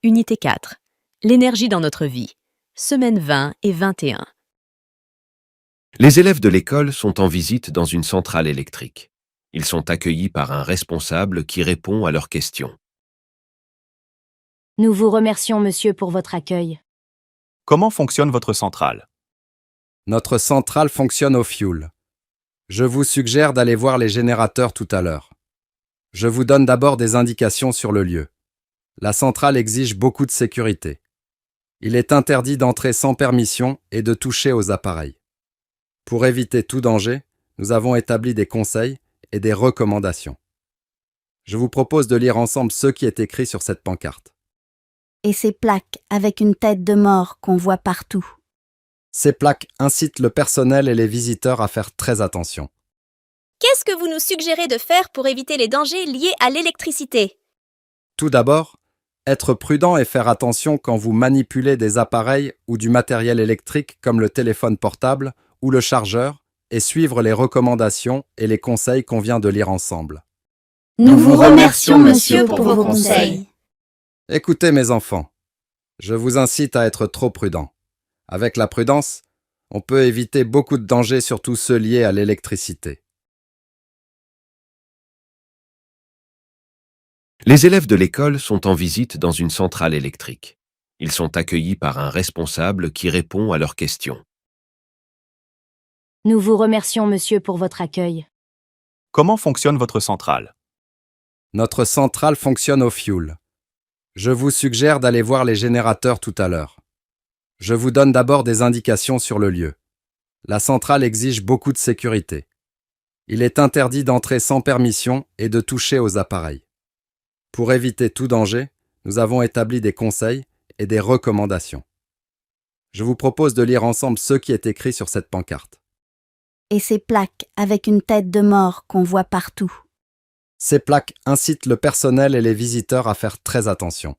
Unité 4. L'énergie dans notre vie. Semaine 20 et 21. Les élèves de l'école sont en visite dans une centrale électrique. Ils sont accueillis par un responsable qui répond à leurs questions. Nous vous remercions, monsieur, pour votre accueil. Comment fonctionne votre centrale? Notre centrale fonctionne au fioul. Je vous suggère d'aller voir les générateurs tout à l'heure. Je vous donne d'abord des indications sur le lieu. La centrale exige beaucoup de sécurité. Il est interdit d'entrer sans permission et de toucher aux appareils. Pour éviter tout danger, nous avons établi des conseils et des recommandations. Je vous propose de lire ensemble ce qui est écrit sur cette pancarte. Et ces plaques avec une tête de mort qu'on voit partout. Ces plaques incitent le personnel et les visiteurs à faire très attention. Qu'est-ce que vous nous suggérez de faire pour éviter les dangers liés à l'électricité? Tout d'abord, être prudent et faire attention quand vous manipulez des appareils ou du matériel électrique comme le téléphone portable ou le chargeur et suivre les recommandations et les conseils qu'on vient de lire ensemble. Nous vous remercions, monsieur, pour vos conseils. Écoutez mes enfants, je vous incite à être trop prudents. Avec la prudence, on peut éviter beaucoup de dangers, surtout ceux liés à l'électricité. Les élèves de l'école sont en visite dans une centrale électrique. Ils sont accueillis par un responsable qui répond à leurs questions. Nous vous remercions, monsieur, pour votre accueil. Comment fonctionne votre centrale? Notre centrale fonctionne au fioul. Je vous suggère d'aller voir les générateurs tout à l'heure. Je vous donne d'abord des indications sur le lieu. La centrale exige beaucoup de sécurité. Il est interdit d'entrer sans permission et de toucher aux appareils. Pour éviter tout danger, nous avons établi des conseils et des recommandations. Je vous propose de lire ensemble ce qui est écrit sur cette pancarte. Et ces plaques avec une tête de mort qu'on voit partout. Ces plaques incitent le personnel et les visiteurs à faire très attention.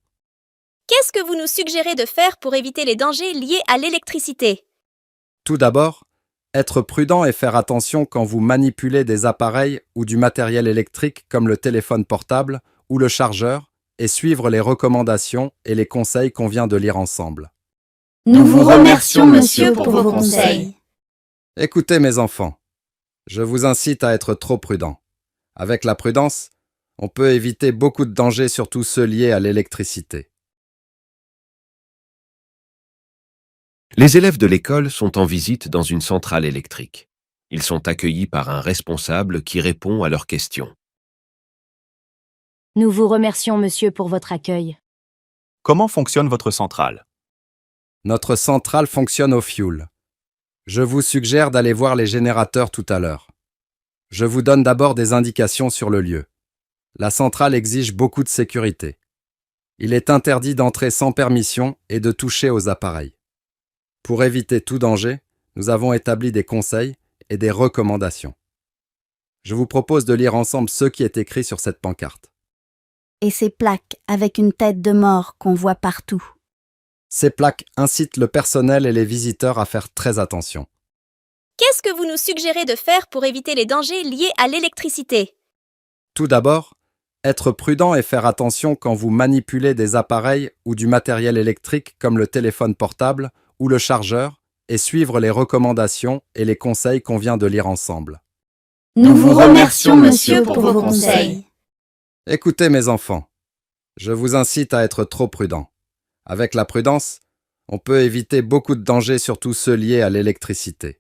Qu'est-ce que vous nous suggérez de faire pour éviter les dangers liés à l'électricité? Tout d'abord, être prudent et faire attention quand vous manipulez des appareils ou du matériel électrique comme le téléphone portable ou le chargeur et suivre les recommandations et les conseils qu'on vient de lire ensemble. Nous vous remercions, monsieur, pour vos conseils. Écoutez mes enfants, je vous incite à être trop prudents. Avec la prudence, on peut éviter beaucoup de dangers, surtout ceux liés à l'électricité. Les élèves de l'école sont en visite dans une centrale électrique. Ils sont accueillis par un responsable qui répond à leurs questions. Nous vous remercions, monsieur, pour votre accueil. Comment fonctionne votre centrale? Notre centrale fonctionne au fioul. Je vous suggère d'aller voir les générateurs tout à l'heure. Je vous donne d'abord des indications sur le lieu. La centrale exige beaucoup de sécurité. Il est interdit d'entrer sans permission et de toucher aux appareils. Pour éviter tout danger, nous avons établi des conseils et des recommandations. Je vous propose de lire ensemble ce qui est écrit sur cette pancarte. Et ces plaques avec une tête de mort qu'on voit partout. Ces plaques incitent le personnel et les visiteurs à faire très attention. Qu'est-ce que vous nous suggérez de faire pour éviter les dangers liés à l'électricité? Tout d'abord, être prudent et faire attention quand vous manipulez des appareils ou du matériel électrique comme le téléphone portable ou le chargeur et suivre les recommandations et les conseils qu'on vient de lire ensemble. Nous vous remercions, monsieur, pour vos conseils. Écoutez mes enfants, je vous incite à être trop prudents. Avec la prudence, on peut éviter beaucoup de dangers, surtout ceux liés à l'électricité.